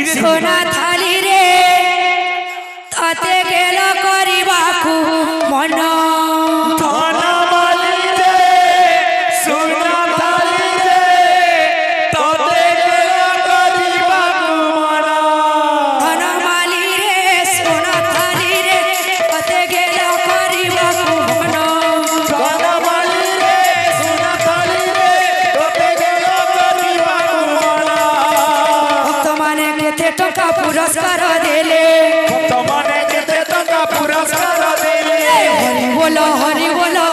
सोना थाली रे ताते गेला करिबाकु मन धन माली रे सोना थाली रे ताते गेला करिबाकु मन धन माली रे सोना थाली रे ताते गेला करिबाकु मन धन माली रे सोना थाली रे ताते गेला करिबाकु मन भक्त माने केते टका पुरस्कार देले भक्त माने केते टका पुरस्कार देले हरि बोला